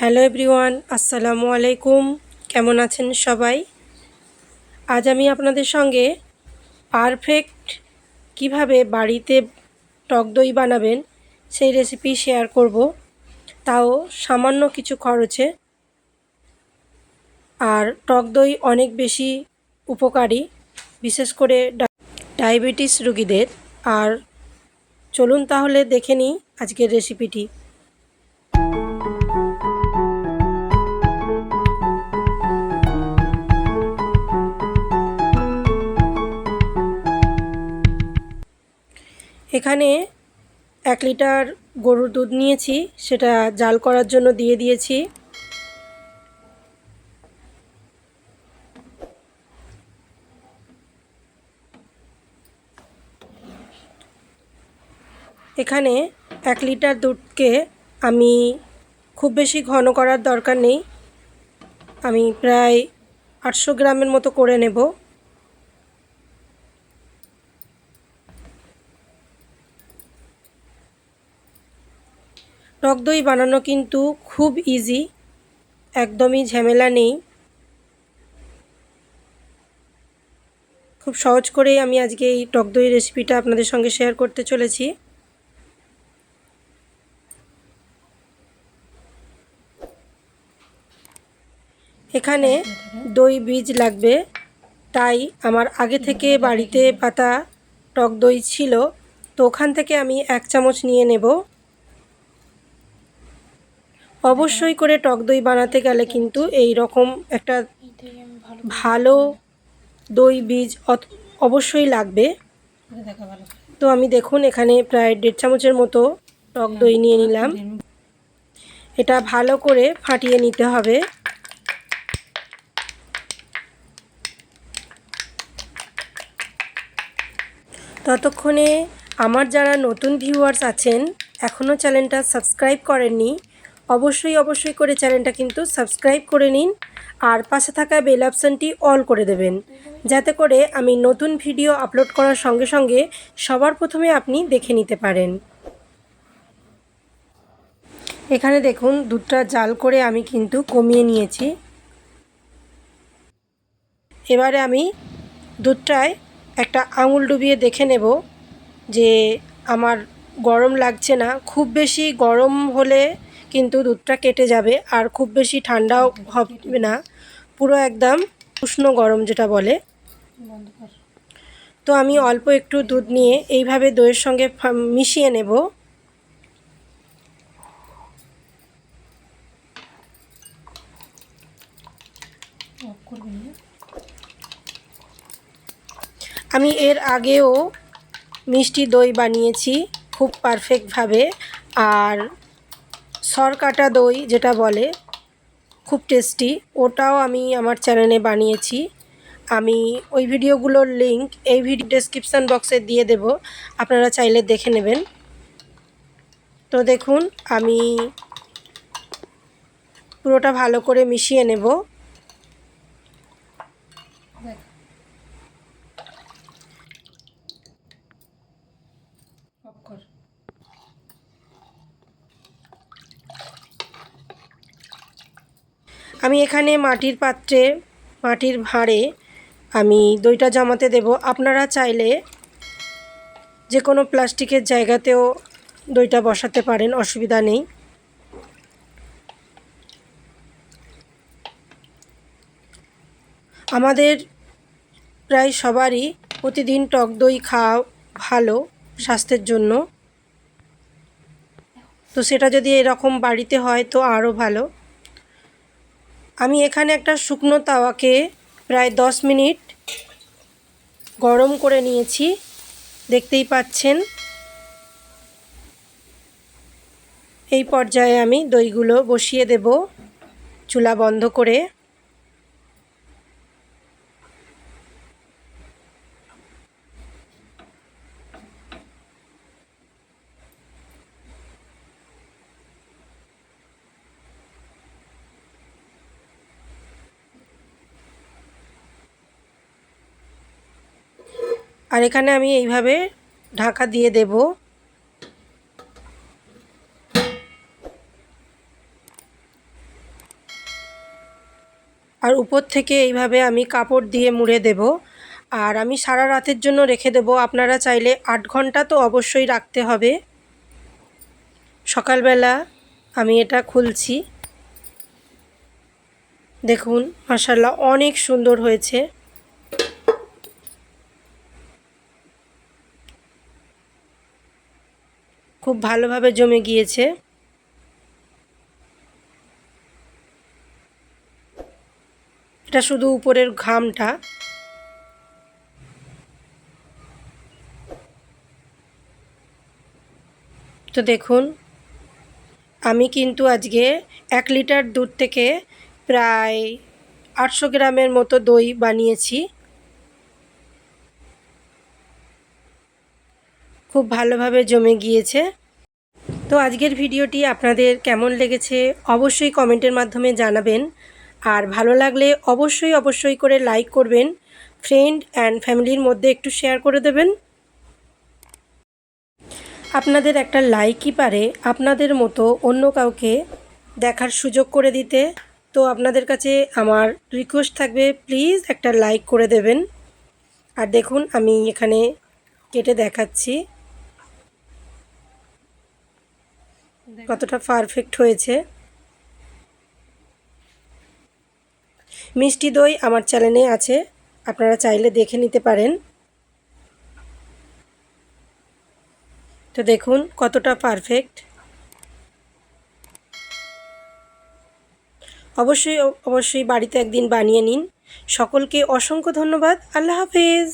Hello everyone, আসসালামু আলাইকুম। কেমন আছেন সবাই? আজ আমি আপনাদের সঙ্গে পারফেক্ট কিভাবে বাড়িতে টক দই বানাবেন সেই রেসিপি শেয়ার করব, তাও সামান্য কিছু খরচে। আর টক দই অনেক বেশি উপকারী, বিশেষ করে ডায়াবেটিস রোগীদের। আর চলুন তাহলে দেখে নিই আজকের রেসিপিটি। এখানে 1 লিটার গরুর দুধ নিয়েছি, সেটা জাল করার জন্য দিয়ে দিয়েছি। এখানে 1 লিটার দুধকে আমি খুব বেশি ঘন করার দরকার নেই, আমি প্রায় 800 গ্রামের মতো করে নেব। টক দই বানানো কিন্তু খুব ইজি, একদমই ঝামেলা নেই। খুব সহজ করেই আমি আজকে এই টক দই রেসিপিটা আপনাদের সঙ্গে শেয়ার করতে চলেছি। এখানে দই বীজ লাগবে, তাই আমার আগে থেকে বাড়িতে পাতা টক দই ছিল, তো ওখান থেকে আমি 1 চামচ নিয়ে নেব। অবশ্যই করে টক দই বানাতে গেলে কিন্তু এই রকম একটা ভালো দই বীজ অবশ্যই লাগবে। তো আমি দেখুন এখানে প্রায় 1.5 চামচের মতো টক দই নিয়ে নিলাম। এটা ভালো করে ফাটিয়ে নিতে হবে। ততক্ষণে আমার যারা নতুন ভিউয়ার্স আছেন, এখনও চ্যানেলটা সাবস্ক্রাইব করেননি, অবশ্যই করে চ্যানেলটা কিন্তু সাবস্ক্রাইব করে নিন। আর পাশে থাকা বেল অপশানটি অল করে দেবেন, যাতে করে আমি নতুন ভিডিও আপলোড করার সঙ্গে সঙ্গে সবার প্রথমে আপনি দেখে নিতে পারেন। এখানে দেখুন দুধটা জাল করে আমি কিন্তু কমিয়ে নিয়েছি। এবারে আমি দুধটায় একটা আঙুল ডুবিয়ে দেখে নেব যে আমার গরম লাগছে না। খুব বেশি গরম হলে কিন্তু দুধটা কেটে যাবে, আর খুব বেশি ঠান্ডাও হবে না, পুরো একদম উষ্ণ গরম যেটা বলে। তো আমি অল্প একটু দুধ নিয়ে এইভাবে দইয়ের সঙ্গে মিশিয়ে নেব। আমি এর আগেও মিষ্টি দই বানিয়েছি খুব পারফেক্টভাবে, আর সরকাটা দই যেটা বলে খুব টেস্টি, ওটাও আমি আমার চ্যানেলে বানিয়েছি। আমি ওই ভিডিওগুলোর লিংক এই ভিডিও ডেসক্রিপশান বক্সে দিয়ে দেব, আপনারা চাইলে দেখে নেবেন। তো দেখুন আমি পুরোটা ভালো করে মিশিয়ে নেব। আমি এখানে মাটির পাত্রে, মাটির ভাঁড়ে আমি দইটা জমাতে দেব। আপনারা চাইলে যে কোনো প্লাস্টিকের জায়গাতেও দইটা বসাতে পারেন, অসুবিধা নেই। আমাদের প্রায় সবারই প্রতিদিন টক দই খাওয়া ভালো স্বাস্থ্যের জন্য, তো সেটা যদি এরকম বাড়িতে হয় তো আরও ভালো। আমি এখানে একটা শুকনো তাওয়াকে প্রায় 10 মিনিট গরম করে নিয়েছি, দেখতেই পাচ্ছেন। এই পর্যায়ে আমি দইগুলো বসিয়ে দেব চুলা বন্ধ করে। আর এখানে আমি এইভাবে ঢাকা দিয়ে দেব। আর উপর থেকে এইভাবে আমি কাপড় দিয়ে মুড়ে দেব। আর আমি সারা রাতের জন্য রেখে দেব। আপনারা চাইলে 8 ঘন্টা তো অবশ্যই রাখতে হবে। সকালবেলা আমি এটা খুলছি, দেখুন মাশাআল্লাহ অনেক সুন্দর হয়েছে। খুব ভালোভাবে জমে গিয়েছে। এটা শুধু উপরের ঘামটা। তো দেখুন আমি কিন্তু আজকে 1 লিটার দুধ থেকে প্রায় 800 গ্রামের মতো দই বানিয়েছি। খুব ভালোভাবে জমে গিয়েছে। তো আজকের ভিডিওটি আপনাদের কেমন লেগেছে অবশ্যই কমেন্টের মাধ্যমে জানাবেন। আর ভালো লাগলে অবশ্যই করে লাইক করবেন, ফ্রেন্ড অ্যান্ড ফ্যামিলির মধ্যে একটু শেয়ার করে দেবেন। আপনাদের একটা লাইকই পারে আপনাদের মতো অন্য কাউকে দেখার সুযোগ করে দিতে। তো আপনাদের কাছে আমার রিকোয়েস্ট থাকবে, প্লিজ একটা লাইক করে দেবেন। আর দেখুন আমি এখানে কেটে দেখাচ্ছি কতটা পারফেক্ট হয়েছে। মিষ্টি দই আমার চ্যানেলে আছে, আপনারা চাইলে দেখে নিতে পারেন। তো দেখুন কতটা পারফেক্ট। অবশ্যই বাড়িতে একদিন বানিয়ে নিন। সকলকে অসংখ্য ধন্যবাদ। আল্লাহ হাফেজ।